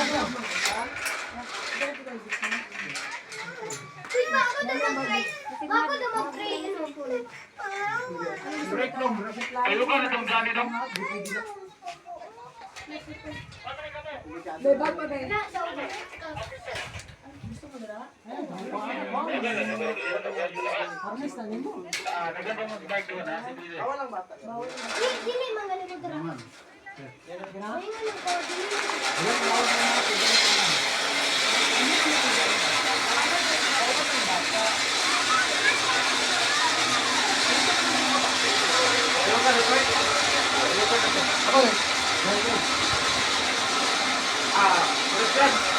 Kayo ka na itong dami dong? Bebag pa din. Harness na nimo. Naganda mo bike doon ha? Bawal ang bata. Dili mga nimo dra. Ako rin. Christian!